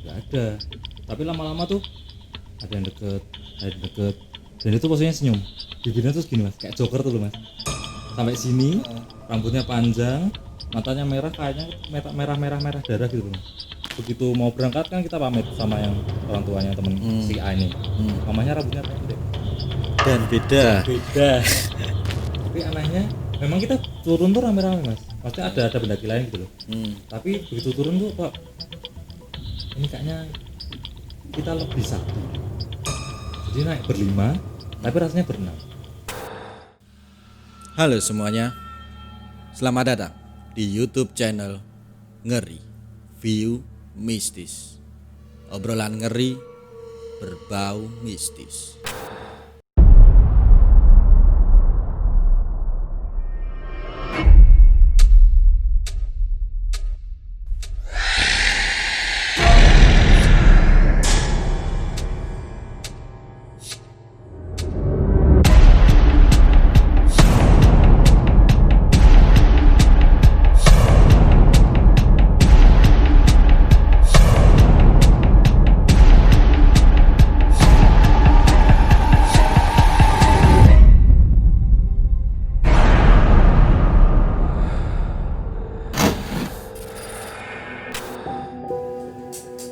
nggak ada. Tapi lama-lama tuh ada yang deket, ada yang deket, dan itu posisinya senyum. Bibirnya tuh gini mas, kayak Joker tuh loh mas. Sampai sini, rambutnya panjang, matanya merah, kayaknya merah darah gitu loh mas. Begitu mau berangkat kan kita pamit sama yang orang tuanya temen si A ini. Mamanya rambutnya pendek. Dan beda. Beda. Tapi anehnya, memang kita turun tuh rame-rame mas. Pasti ada pendaki lain gitu loh. Tapi begitu turun tuh kok ini kayaknya kita lebih satu. Jadi naik berlima, tapi rasanya berenam. Halo semuanya, selamat datang di YouTube channel Ngeri View Mistis. Obrolan ngeri berbau mistis.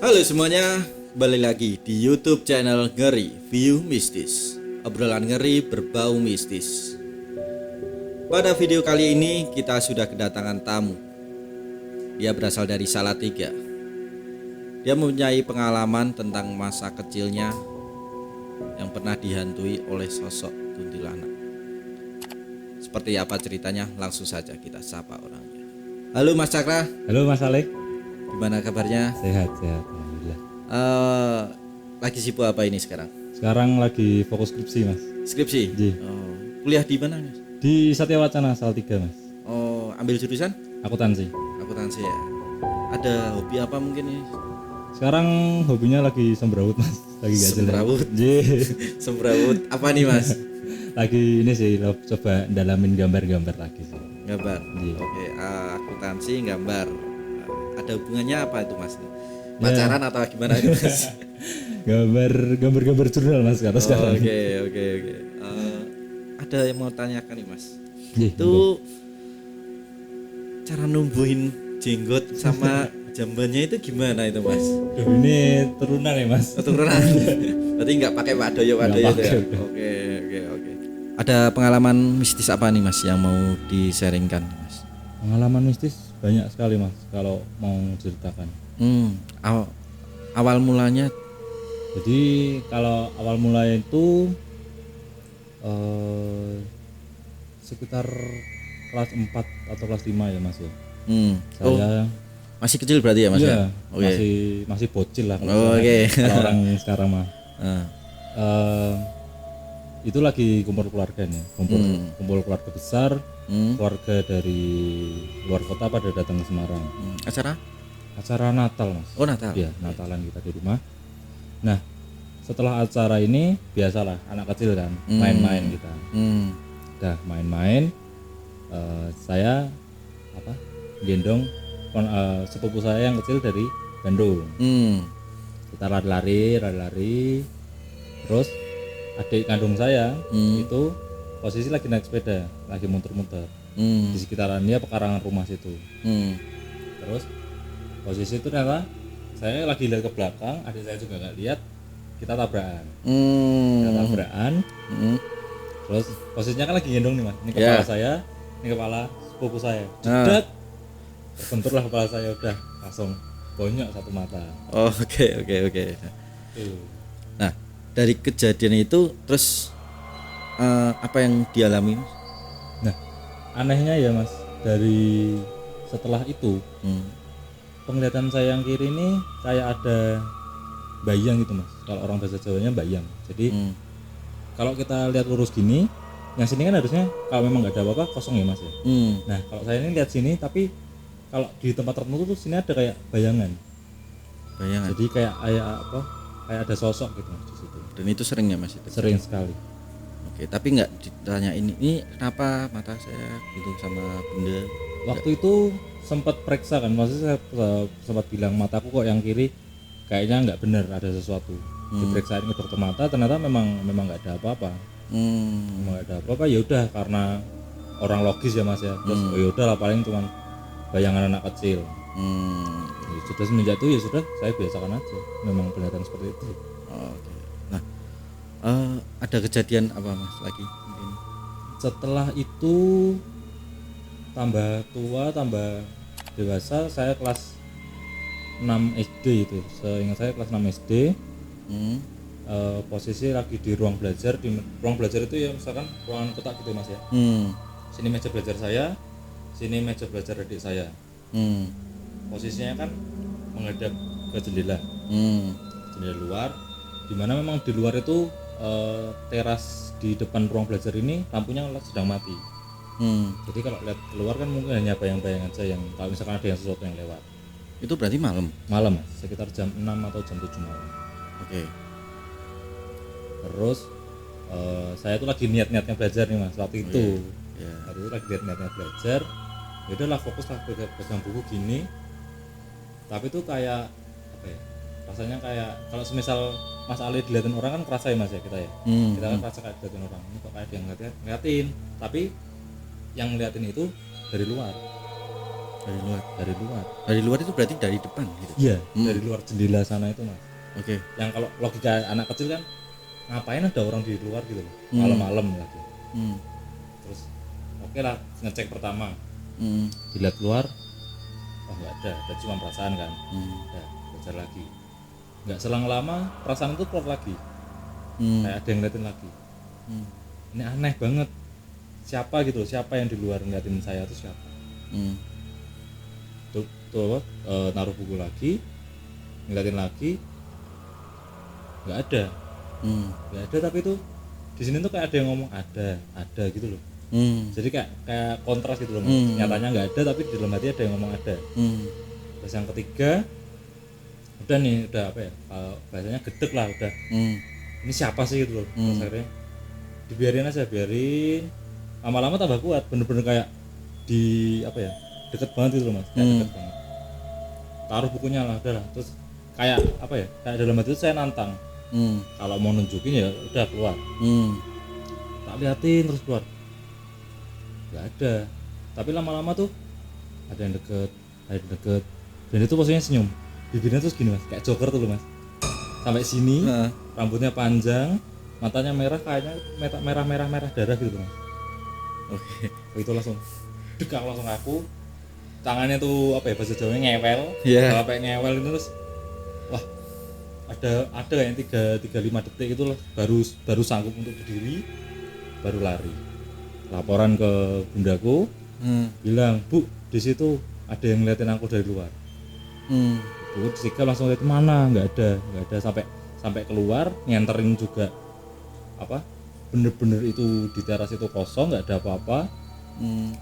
Halo semuanya, kembali lagi di YouTube channel Ngeri View Mistis. Obrolan ngeri berbau mistis. Pada video kali ini kita sudah kedatangan tamu. Dia berasal dari Salatiga. Dia mempunyai pengalaman tentang masa kecilnya yang pernah dihantui oleh sosok kuntilanak. Seperti apa ceritanya? Langsung saja kita sapa orangnya. Halo Mas Cakra. Halo Mas Alek. Gimana kabarnya? Sehat, alhamdulillah. Lagi sibuk apa ini sekarang? Sekarang lagi fokus skripsi mas. Skripsi? Ji. Oh, kuliah di mana Mas? Di Satya Wacana Salatiga mas. Oh, ambil jurusan? Akuntansi. Akuntansi ya. Ada hobi apa mungkin ini? Sekarang hobinya lagi semberawut mas. Lagi gak jelas. Semberawut? Ji. Semberawut apa nih Mas? Lagi ini sih coba dalamin gambar-gambar lagi sih. Gambar? Ji. Oke, akuntansi gambar. Ada hubungannya apa itu Mas? Pacaran atau gimana itu Mas? gambar jurnal mas kalau sekarang. Oke. Ada yang mau tanyakan nih Mas. Ji, Itu cara numbuhin jenggot sama jambannya itu gimana itu Mas? Duh, ini turunan ya mas. Turunan. Berarti nggak pakai wadoyo Nggak itu ya? pakai. Oke. Ada pengalaman mistis apa nih Mas yang mau di-sharingkan Mas? Pengalaman mistis banyak sekali mas kalau mau ceritakan. Awal mulanya Jadi kalau awal mulai itu sekitar kelas 4 atau kelas 5 ya mas ya. Saya masih kecil berarti ya Mas iya, ya? Oke. masih bocil lah Oke. kalau orang sekarang mah. Ah. Itu lagi kumpul keluarga nih, kumpul keluarga besar, keluarga dari luar kota pada datang ke Semarang. Acara Natal mas. Oh Natal. Iya, Natalan kita di rumah. Nah, setelah acara ini biasalah anak kecil kan main-main kita. Udah main-main, saya gendong sepupu saya yang kecil dari Bandung. Kita lari-lari, terus adik kandung saya itu posisi lagi naik sepeda, lagi muter-muter di sekitaran dia pekarangan rumah situ. Terus posisi itu ternyata saya lagi lihat ke belakang, adik saya juga nggak lihat, kita tabrakan. Terus posisinya kan lagi gendong nih mas, ini kepala saya, ini kepala sepupu saya. Jedak, terbenturlah kepala saya, udah langsung bonyok satu mata. Oke. Nah, dari kejadian itu terus apa yang dialami Mas? Nah, anehnya ya mas, dari setelah itu penglihatan saya yang kiri ini kayak ada bayang gitu mas. Kalau orang bahasa Jawanya bayang. Jadi kalau kita lihat lurus gini, yang sini kan harusnya kalau memang nggak ada apa-apa kosong ya mas ya. Nah kalau saya ini lihat sini, tapi kalau di tempat tertentu tuh sini ada kayak bayangan. Jadi kayak ada sosok gitu mas di situ. Dan itu sering ya Mas itu? Sering sekali. Oke, tapi nggak ditanya ini kenapa mata saya gitu sama benda? Waktu itu sempat periksa kan, maksudnya saya sempat bilang mataku kok yang kiri kayaknya nggak benar, ada sesuatu. Diperiksain ke dokter mata, ternyata memang nggak ada apa-apa. Memang nggak ada apa-apa, ya udah karena orang logis ya Mas ya. Terus oh ya udah lah, paling cuman bayangan anak kecil. Ya sudah, semenjak itu ya sudah saya biasakan aja, memang beneran seperti itu. Oke. Nah, ada kejadian apa Mas lagi mungkin? Setelah itu tambah tua, tambah dewasa, saya kelas 6 SD itu. Seingat saya kelas 6 SD. Posisi lagi di ruang belajar. Di ruang belajar itu ya misalkan ruangan kotak gitu Mas ya. Sini meja belajar saya, sini meja belajar adik saya. Posisinya kan menghadap ke jendela. Jendela luar, dimana memang di luar itu teras di depan ruang belajar ini lampunya sedang mati. Jadi kalau lihat keluar kan mungkin hanya bayang-bayang aja, yang kalau misalkan ada yang sesuatu yang lewat. Itu berarti malam Malam Mas, sekitar jam 6 atau jam 7 malam. Oke. Terus saya tuh lagi niat-niatnya belajar nih Mas waktu itu. Waktu itu lagi niat-niatnya belajar. Ya udahlah, fokus lah pegang buku gini. Tapi tuh kayak apa ya? Rasanya kayak kalau semisal Mas Ali dilihatin orang kan kerasa ya Mas ya, kita ya. Kita kan kerasa kayak dilihatin orang. Ini kok kayak dia ngeliatin. Tapi yang ngeliatin itu dari luar. Dari luar itu berarti dari depan gitu. Iya, dari luar jendela sana itu Mas. Oke. Yang kalau logika anak kecil kan, ngapain ada orang di luar gitu loh, malam-malam lagi. Terus oke lah, ngecek pertama. Dilihat keluar, oh nggak ada cuma perasaan kan. Udah belajar lagi. Nggak selang lama perasaan itu keluar lagi. Kayak ada yang ngeliatin lagi. Ini aneh banget. Siapa gitu, siapa yang di luar ngeliatin saya itu siapa? Tuh naruh buku lagi, ngeliatin lagi, nggak ada. Tapi itu di sini tuh kayak ada yang ngomong ada gitu loh. Jadi kayak kontras gitu loh. Nyatanya nggak ada, tapi di dalam hati ada yang ngomong ada. Terus yang ketiga, udah apa ya, bahasanya gedek lah udah. Ini siapa sih gitu loh. Terus akhirnya dibiarin aja, lama-lama tambah kuat, bener-bener kayak di apa ya, deket banget gitu loh Mas, kayak deket banget. Taruh bukunya lah, udahlah. Terus kayak apa ya, kayak dalam hati itu saya nantang. Kalau mau nunjukin ya udah keluar. Tak liatin terus keluar, nggak ada. Tapi lama-lama tuh ada yang deket, dan itu posisinya senyum, bibirnya terus gini Mas, kayak Joker tuh loh Mas, sampai sini. Rambutnya panjang, matanya merah, kayaknya merah darah gitu Mas. Oke. Itu langsung aku tangannya tuh apa ya, bahasa Jawanya ngewel. Sampai ngewel itu terus wah, ada yang 3-5 detik itu lah baru sanggup untuk berdiri, baru lari. Laporan ke bundaku, bilang, "Bu, di situ ada yang ngeliatin aku dari luar." Bu Sika langsung lihat, mana? Nggak ada sampai keluar, nganterin juga apa? Bener-bener itu di teras itu kosong, nggak ada apa-apa.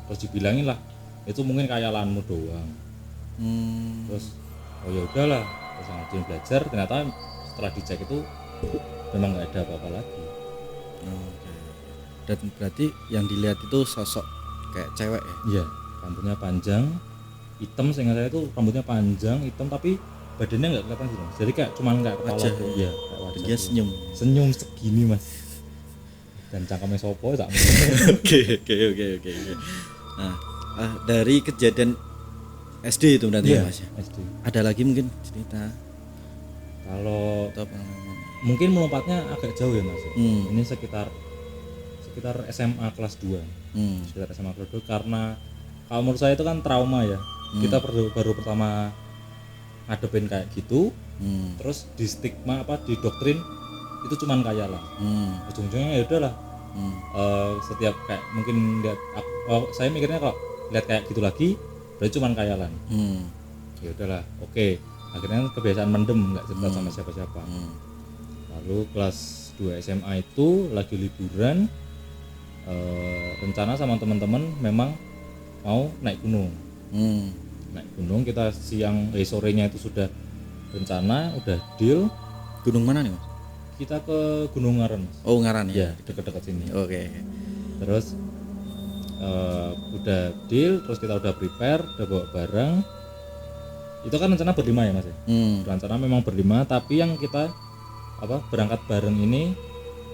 Terus dibilangin lah, itu mungkin khayalanmu doang. Terus oh ya udahlah, terus lanjutin belajar. Ternyata setelah dicek itu memang nggak ada apa-apa lagi. Dan berarti yang dilihat itu sosok kayak cewek ya? Iya, rambutnya panjang, hitam. Seingat saya itu rambutnya panjang, hitam, tapi badannya nggak kelihatan gitu. Jadi kayak cuman kayak kepala tuh. Iya, kayak wajah. Dia senyum segini Mas. Dan cangkemnya sopo tak. Oke. Nah, dari kejadian SD itu berarti ya Mas ya? SD. Ada lagi mungkin cerita? Kalau mungkin melompatnya agak jauh ya Mas. Ini sekitar SMA kelas 2. Sekitar SMA kelas 2, karena kalau menurut saya itu kan trauma ya. Kita baru pertama ngadepin kayak gitu. Terus di stigma di doktrin itu cuman khayalan. Ujung-ujungnya ya udahlah. Setiap kayak mungkin lihat, saya mikirnya kalau lihat kayak gitu lagi berarti cuman khayalan. Ya udahlah, oke. Akhirnya kebiasaan mendem, nggak cerita sama siapa-siapa. Lalu kelas 2 SMA itu lagi liburan, rencana sama teman-teman memang mau naik gunung. Naik gunung, kita sorenya itu sudah rencana, udah deal. Gunung mana nih Mas? Kita ke Gunung Ngaran Mas. Oh Ngaran ya? Dekat-dekat sini. Oke. Terus udah deal, terus kita udah prepare, udah bawa barang. Itu kan rencana berlima ya Mas ya. Rencana memang berlima, tapi yang kita berangkat bareng ini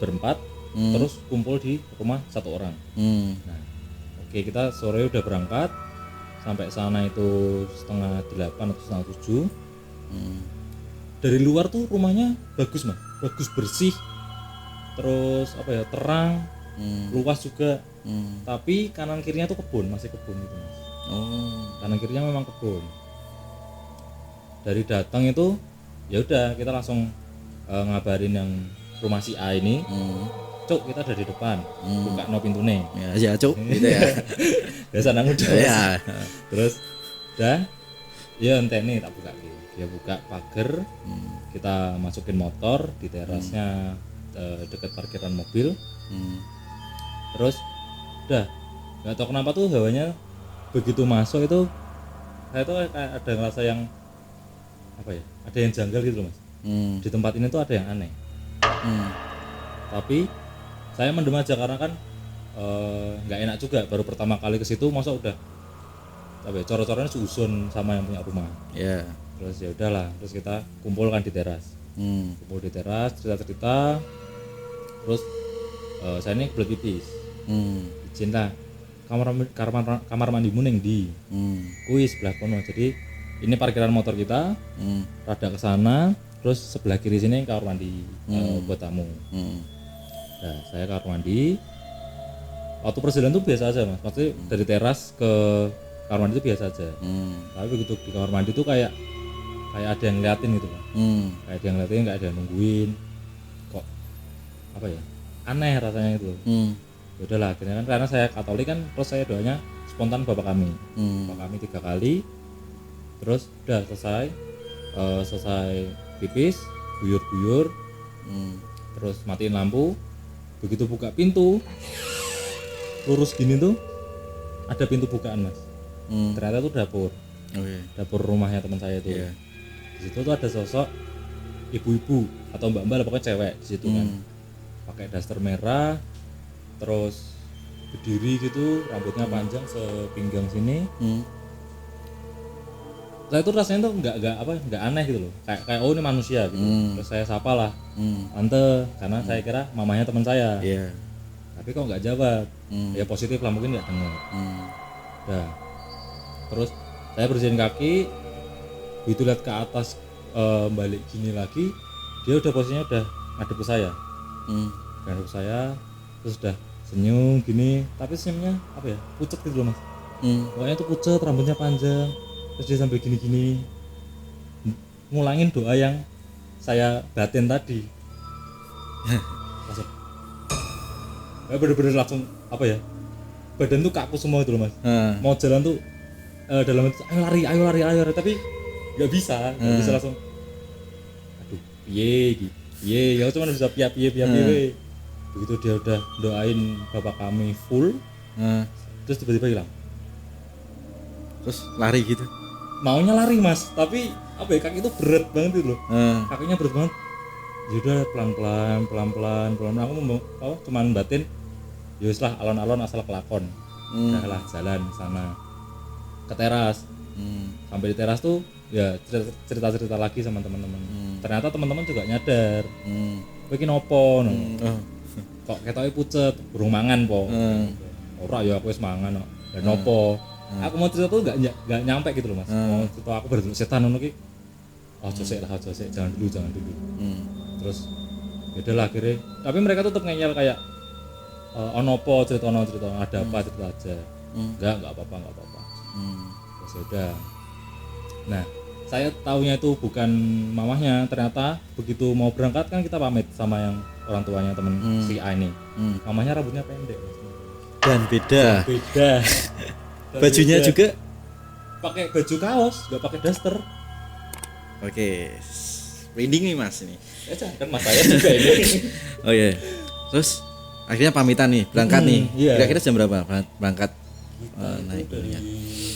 berempat, terus kumpul di rumah satu orang. Nah, oke, kita sore udah berangkat, sampai sana itu 7:30 atau 7:30. Dari luar tuh rumahnya bagus Mas, bagus, bersih, terus terang, luas juga. Tapi kanan kirinya tuh kebun, masih kebun gitu Mas. Kanan kirinya memang kebun. Dari datang itu ya udah kita langsung ngabarin yang rumah si A ini, Cuk, kita ada di depan, buka no pintu nih. Ya Cuk, gitu ya. Biasa nang udah. Ya. Terus udah, ya ente nih tak buka gitu. Dia buka pagar, kita masukin motor di terasnya dekat parkiran mobil. Terus udah, nggak tahu kenapa tuh hawanya begitu masuk itu, saya tuh kayak ada ngerasa yang ada yang janggal gitu loh Mas. Di tempat ini tuh ada yang aneh. Tapi saya mendem aja karena kan nggak enak juga, baru pertama kali ke situ masa udah coro-coranya susun sama yang punya rumah. Ya. Terus ya udahlah, terus kita kumpulkan di teras. Kumpul di teras, cerita-cerita. Terus saya ini kebelet pipis. Izin lah, kamar mandimu neng di. Kuis sebelah kono. Jadi ini parkiran motor kita, rada ke sana, terus sebelah kiri sini kamar mandi buat tamu. Nah, saya kamar mandi. Waktu perjalanan tuh biasa aja Mas, maksudnya dari teras ke kamar mandi itu biasa aja. Tapi begitu di kamar mandi tuh kayak ada yang ngeliatin gitu Mas. Kayak ada yang ngeliatin, kayak ada yang nungguin. Kok aneh rasanya itu. Ya udahlah, akhirnya kan karena saya Katolik kan, terus saya doanya spontan bapak kami. Bapak kami 3 kali. Terus udah selesai pipis, guyur-guyur. Terus matiin lampu. Begitu buka pintu, lurus gini tuh ada pintu bukaan Mas. Ternyata itu dapur. Dapur rumahnya teman saya itu. Di situ tuh ada sosok ibu-ibu atau mbak-mbak, pokoknya cewek di situ kan. Pakai daster merah, terus berdiri gitu, rambutnya panjang sepinggang sini. Saya tuh rasanya tuh nggak aneh gitu loh, kayak oh ini manusia gitu. Terus saya sapa lah, tante, karena saya kira mamanya teman saya. Tapi kok nggak jawab. Ya positif lah, mungkin nggak dengar. Nah, terus saya bersihin kaki, begitu lihat ke atas, balik gini lagi, dia udah posisinya udah ngadep ke saya. Ngadep ke saya, terus udah senyum gini, tapi senyumnya pucet gitu loh Mas. Pokoknya tuh pucet, rambutnya panjang. Terus dia sambil gini-gini ngulangin doa yang saya batin tadi. Langsung bener-bener langsung badan tuh kaku semua gitu loh Mas. Mau jalan tuh dalam itu ayo lari, tapi nggak bisa langsung. Aduh, piye, ya cuma bisa piye. Begitu dia udah doain bapak kami full, terus tiba-tiba hilang. Terus lari gitu. Maunya lari Mas, tapi kaki itu berat banget gitu loh. Kakinya berat banget. Ya udah pelan-pelan. Aku cuman batin, ya wis lah, alon-alon asal kelakon. Udahlah jalan sana ke teras. Sampai di teras tuh ya cerita-cerita lagi sama teman-teman. Ternyata teman-teman juga nyadar. Kowe iki nopo no. Kok ketoke pucet, burung mangan po. Ora ya aku wis mangan kok. Dan nopo. Aku mau cerita tuh enggak nyampe gitu loh Mas. Mau cerita aku berarti setan ngono ki. Ojo sik, jangan dulu. Terus ya udahlah akhirnya. Tapi mereka tetap ngeyel kayak ono apa cerita ada apa cerita aja. Enggak apa-apa. Terus udah. Nah, saya taunya itu bukan mamahnya, ternyata begitu mau berangkat kan kita pamit sama yang orang tuanya temen si A ini. Mamahnya rambutnya pendek Mas. Dan beda. Bajunya beda. Juga pakai baju kaos, enggak pakai daster. Oke. Reading nih Mas ini. Ya kan Mas saya juga ini. Oh iya. Terus akhirnya pamitan nih, berangkat nih. Iya. Kira-kira jam berapa berangkat? Naik dari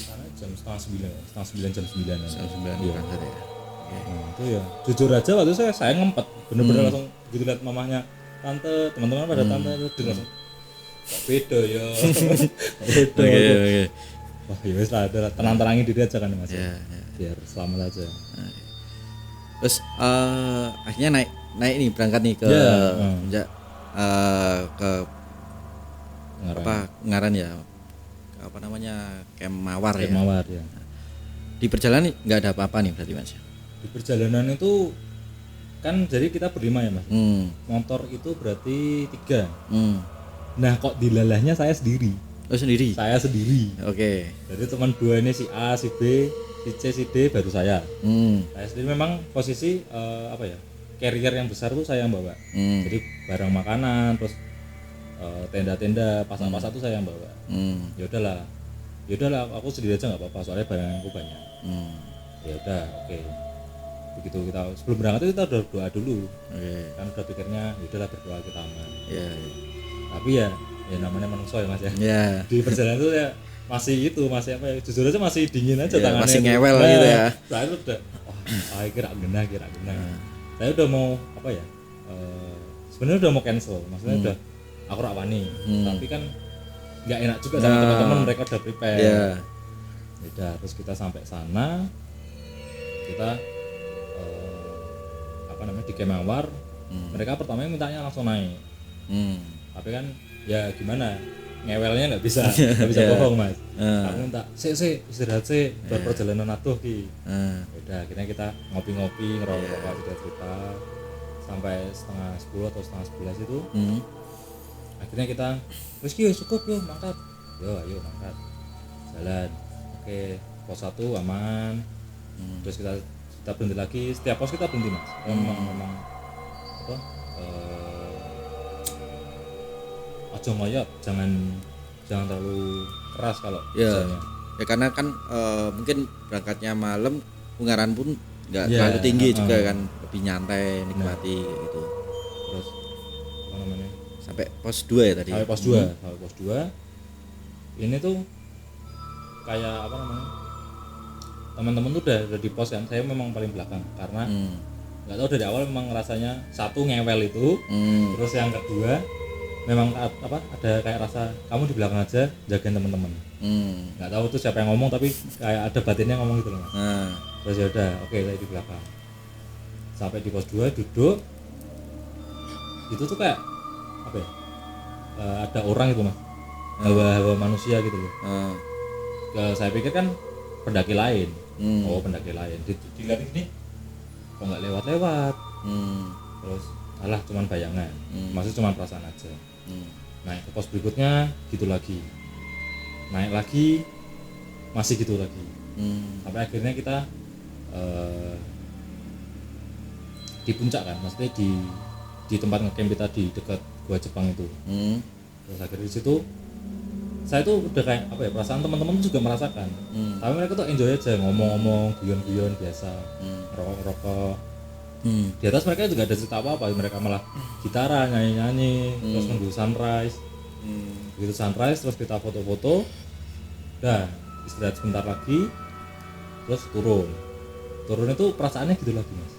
sana jam 8:30 jam 9 iya. Berangkat ya. Nah, itu ya jujur aja waktu itu saya ngempet bener-bener langsung begitu lihat mamahnya tante, teman-teman pada tante itu langsung kok beda ya. Oke. wah ya wis lah, tenang-tenangin diri aja kan Mas. Ya. Biar selamat aja. Terus akhirnya naik nih, berangkat nih ke ke Ngaran ya, apa namanya, Camp Mawar ya. Mawar ya. Di perjalanan nggak ada apa-apa nih berarti Mas? Di perjalanan itu kan jadi kita berlima ya Mas. Motor itu berarti 3. Nah kok dilalahnya saya sendiri. Oh sendiri? Saya sendiri. Oke. Jadi teman 2 ini si A, si B, si C, si D, baru saya. Saya sendiri memang posisi apa ya, carrier yang besar tuh saya yang bawa. Jadi barang makanan, terus tenda-tenda, pasang-pasang tuh saya yang bawa. Ya udahlah, aku sendiri aja nggak apa-apa, soalnya barangku banyak. Ya udah, oke. Begitu kita sebelum berangkat itu kita udah doa dulu. Kan udah pikirnya, ya udahlah berdoa kita aman. Tapi ya namanya manusia ya Mas ya. Di perjalanan itu ya masih apa ya, jujur aja masih dingin aja tangannya. Masih ngewel gitu ya. Saya udah kira genah. Saya udah mau apa ya? Sebenarnya udah mau cancel, maksudnya udah aku rak wani. Tapi kan nggak enak juga sama teman-teman, mereka udah prepare. Udah, terus kita sampai sana, kita apa namanya, di Camp Mawar. Mereka pertamanya mintanya langsung naik. Tapi kan ya gimana, ngewelnya nggak bisa bohong Mas. Aku minta istirahat buat perjalanan aduh ki. Udah akhirnya kita ngopi-ngopi, ngerokok, cerita sampai setengah 10 atau setengah 11 itu. Akhirnya kita wis ki cukup yuk mangkat. Ayo mangkat. Jalan. Oke, pos 1 aman. Terus kita berhenti lagi, setiap pos kita berhenti Mas. Memang apa? Aja ngoyot, jangan terlalu keras kalau misalnya. Ya karena kan mungkin berangkatnya malam, Ungaran pun nggak terlalu tinggi juga kan, lebih nyantai, nikmati gitu. Terus apa namanya? Sampai pos 2 ya tadi. Sampai pos 2. Sampai pos 2. Ini tuh kayak apa namanya? Teman-teman tuh udah di pos kan. Saya memang paling belakang karena nggak tahu dari awal memang rasanya satu ngewel itu. Terus yang kedua memang apa, ada kayak rasa kamu di belakang aja jagain teman-teman. Nggak tahu tuh siapa yang ngomong, tapi kayak ada batinnya ngomong gitu loh Mas. Terus ya udah, oke, saya di belakang. Sampai di pos 2 duduk. Itu tuh kayak apa ya? Ada orang itu Mas. Hawa manusia gitu loh. Saya pikir kan pendaki lain. Pendaki lain. Dilihat ini kok nggak lewat-lewat. Terus alah cuman bayangan. Maksudnya cuman perasaan aja. Naik ke pos berikutnya gitu lagi, naik lagi masih gitu lagi. Sampai akhirnya kita di puncak kan, maksudnya di tempat ngecamp kita di dekat Gua Jepang itu. Terus akhirnya di situ saya tuh udah kayak apa ya, perasaan teman-teman juga merasakan. Tapi mereka tuh enjoy aja, ngomong-ngomong, guyon-guyon biasa, ngerokok-ngerokok. Di atas mereka juga ada cerita apa, mereka malah gitaran, nyanyi-nyanyi, terus nunggu sunrise. Begitu sunrise terus kita foto-foto, udah istirahat sebentar lagi, terus turun itu perasaannya gitu lagi Mas.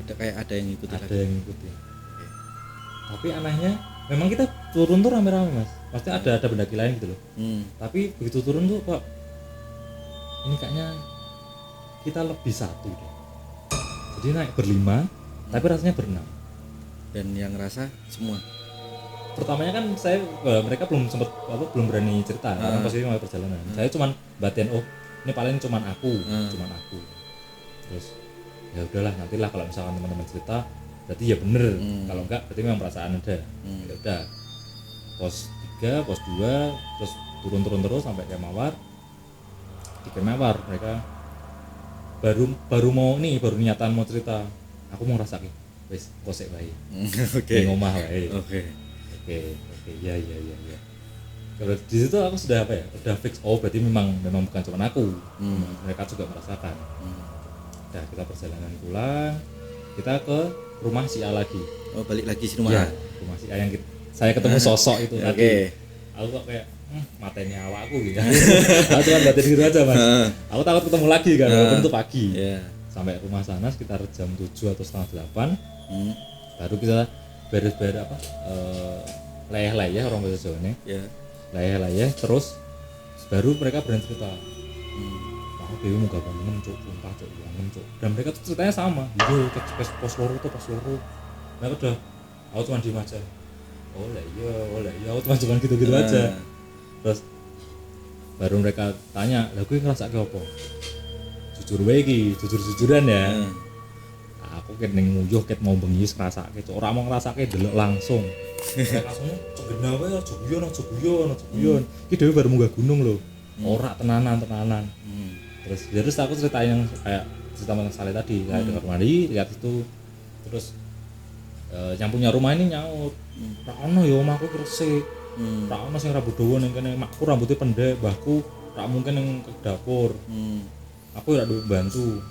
Ada yang ngikutin lagi. Ada yang ngikutin. Tapi anehnya memang kita turun tuh rame-rame Mas, pasti ada pendaki lain gitu loh. Tapi begitu turun tuh kok ini kayaknya kita lebih satu deh. Jadi naik berlima, tapi rasanya berenam. Dan yang ngerasa semua. Pertamanya kan mereka belum berani cerita karena posisi mulai perjalanan. Saya cuman batin, ini paling cuman aku. Terus ya udahlah, nantilah kalau misalkan teman-teman cerita, berarti ya bener. Kalau enggak, berarti memang perasaan ada. Ya udah. Pos 3, pos 2, terus turun terus sampai Camp Mawar. Di Camp Mawar mereka baru niatan mau cerita. Aku mau ngerasain wis kosek bae. Oke. Ngomah wae. Oke, ya. Kalau di situ aku sudah apa ya? Udah fix, berarti memang bukan cuma aku. Mereka juga merasakan. Udah, kita perjalanan pulang. Kita ke rumah si A lagi. Balik lagi si rumah. Ya, rumah si A yang saya ketemu sosok itu tadi. Aku kok kayak mateni awakku gitu. Aku cuma batin gitu aja Mas. Aku takut ketemu lagi kan, walaupun itu pagi. Sampai rumah sana sekitar jam 7 atau setengah 8. Baru kita beres-beres apa, layah-layah orang bahasa Jawa nih. Layah-layah terus baru mereka berani cerita. Aku dewe mau bangun cuk, sumpah cuk, bangun cuk. Dan mereka tuh ceritanya sama. Iya, ke pos loro tuh pos loro. Mereka udah, aku cuma diem aja. Oh lah iya, aku cuma gitu-gitu aja. Terus baru mereka tanya, lah gue ngerasa kayak apa? Jujur wae iki, jujur-jujuran ya. Aku ket ning nguyuh ket mau bengi ngrasake cuk, ora mau ngrasake delok langsung. Mereka langsung cuk genah wae aja guyon. Iki dhewe baru munggah gunung lho. Ora tenanan. Terus aku ceritain yang kayak cerita Mas Saleh tadi, kayak dengar mandi, lihat itu. Terus yang punya rumah ini nyaut. Ra ono ya omahku resik. Ra ono sing rambut dawa ning kene, makku rambutnya pendek, mbahku ra mungkin ning ke dapur. Aku ora duwe bantu.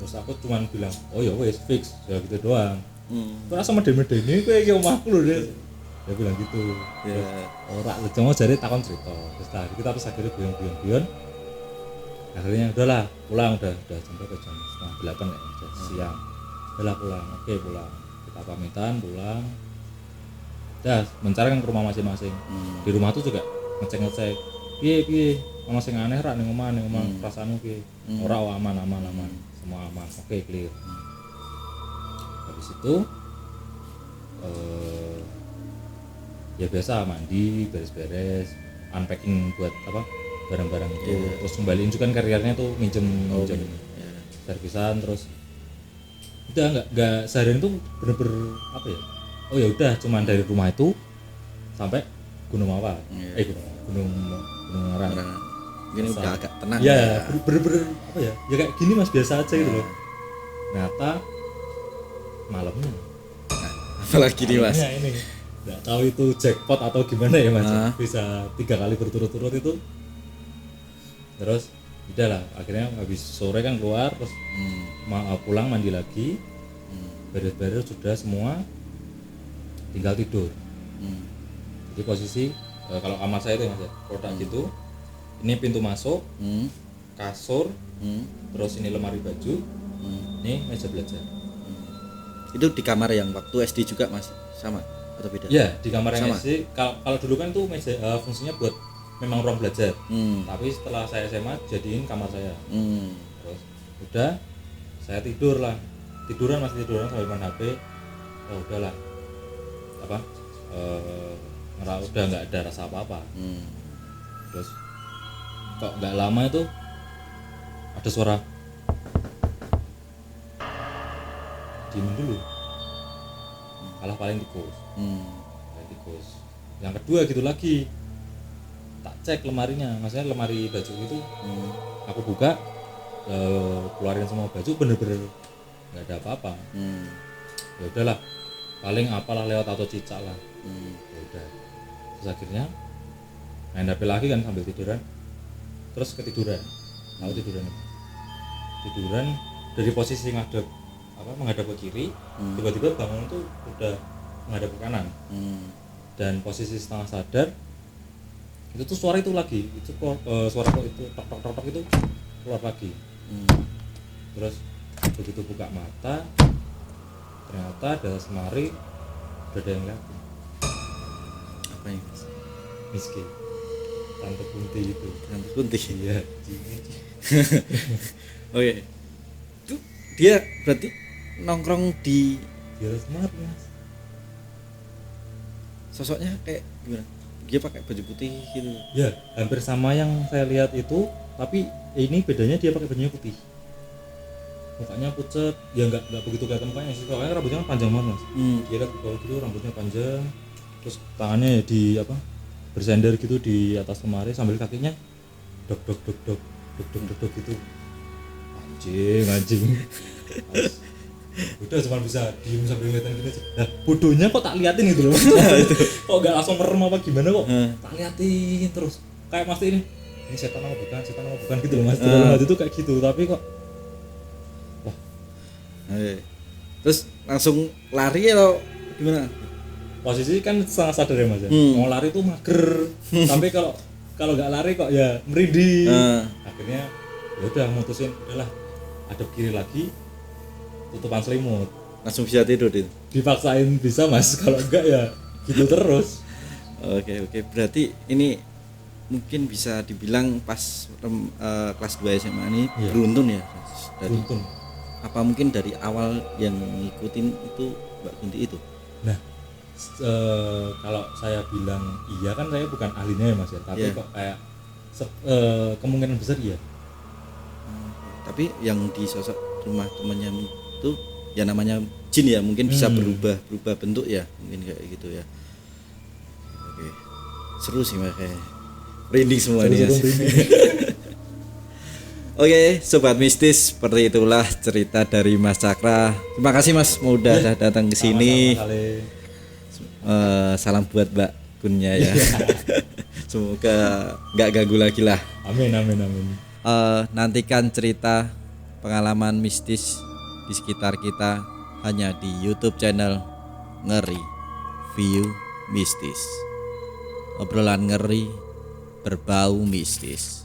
Terus aku cuman bilang, "Oh ya wis fix." Ya gitu doang. Ora sama medeni kowe iki omahku lho, Des. Dia bilang gitu. Ya, ora cuma jare takon cerita. Terus kita terus akhirnya guyon-guyon. Akhirnya udahlah pulang udah jam berapa, jam 7:30 ya, udah siang. Udahlah pulang. Oke, pulang. Kita pamitan pulang. Udah mencari kan ke rumah masing-masing. Di rumah tuh juga ngecek piye ana sing aneh ra ning omah perasaanmu piye. Ora aman. Semua aman. Oke, clear. Habis itu ya biasa mandi, beres-beres, unpacking buat apa barang-barang itu, terus kembaliin juga kan karirnya tuh minjem servisan, terus udah nggak seharian itu bener-bener apa ya, oh ya udah cuman dari rumah itu sampai Gunung Mawar, Gunung Ngarang. Gini udah agak tenang ya. Bener-bener apa ya kayak gini mas, biasa aja gitu loh. Ternyata malamnya apalagi nih mas, ini nggak tahu itu jackpot atau gimana ya mas, bisa 3 kali berturut-turut itu. Terus udah lah, akhirnya habis sore kan keluar, terus pulang mandi lagi, beres-beres sudah semua, tinggal tidur. Jadi posisi kalau kamar saya itu mas ya, produk gitu, ini pintu masuk, kasur, terus ini lemari baju, ini meja belajar. Itu di kamar yang waktu SD juga mas, sama atau beda? Iya, di kamar yang SD. Kalau dulu kan itu meja fungsinya buat memang ruang belajar. Tapi setelah saya SMA jadiin kamar saya. Terus udah saya tiduran sambil main HP. Oh udahlah, apa udah nggak ada rasa apa-apa. Terus kok nggak lama itu ada suara, diem dulu, kalah paling tikus. Yang kedua gitu lagi, tak cek lemarinya, maksudnya lemari baju itu, aku buka, keluarin semua baju, bener-bener nggak ada apa-apa. Ya udahlah, paling apalah lewat atau cicak lah. Ya udah, terus akhirnya main HP lagi kan sambil tiduran, terus ketiduran. Aku tiduran dari posisi menghadap ke kiri, tiba-tiba bangun tuh udah menghadap ke kanan. Dan posisi setengah sadar itu tuh suara itu lagi, itu suara itu tok itu keluar lagi. Terus begitu buka mata, ternyata ada semari, udah ada yang lihat. Apa ini? Miski, Tante Kunti itu. Tante Kunti. Iya. Oke. Itu dia berarti nongkrong di atas banget mas. Sosoknya kayak gimana? Dia pakai baju putih gitu. Ya, hampir sama yang saya lihat itu, tapi ini bedanya dia pakai bajunya putih. Mukanya pucat, ya nggak begitu kelihatan mukanya sih, soalnya rambutnya kan panjang banget mas. Dia lihat kalau gitu rambutnya panjang, terus tangannya bersender gitu di atas lemari sambil kakinya dok gitu. Anjing. Udah cuma bisa diem sambil ngeliatin gitu aja. Nah bodohnya kok tak liatin gitu loh. Kok gak langsung merem apa gimana kok tak liatin terus. Kayak mas ini setan apa bukan gitu loh mas. Di dalam hati tuh kayak gitu, tapi kok wah. Terus langsung lari atau gimana? Posisi kan setengah sadar ya mas ya. Mau lari tuh mager. Sampai kalau nggak lari kok ya merinding. Akhirnya ya udah mutusin, udahlah hadap kiri lagi, tutupan selimut. Langsung bisa tidur itu? Dipaksain bisa mas, kalau enggak ya gitu terus. Oke, berarti ini mungkin bisa dibilang pas kelas 2 SMA ini Iya. beruntun ya dari Beruntun. apa mungkin dari awal yang ngikutin itu Mbak Kunti itu. Nah, kalau saya bilang iya kan saya bukan ahlinya ya Mas ya, tapi Iya. kok kayak kemungkinan besar iya. Tapi yang di sosok rumah temannya itu ya namanya jin ya, mungkin bisa berubah bentuk ya, mungkin kayak gitu ya. Oke. Seru sih makanya. Merinding semua nih. Mas. Oke, sobat mistis, seperti itulah cerita dari Mas Cakra. Terima kasih Mas udah datang ke sini. Salam buat Mbak Kunnya ya. Semoga nggak ganggu lagi lah. Amin amin amin. Nantikan cerita pengalaman mistis di sekitar kita hanya di YouTube channel Ngeri View Mistis. Obrolan ngeri berbau mistis.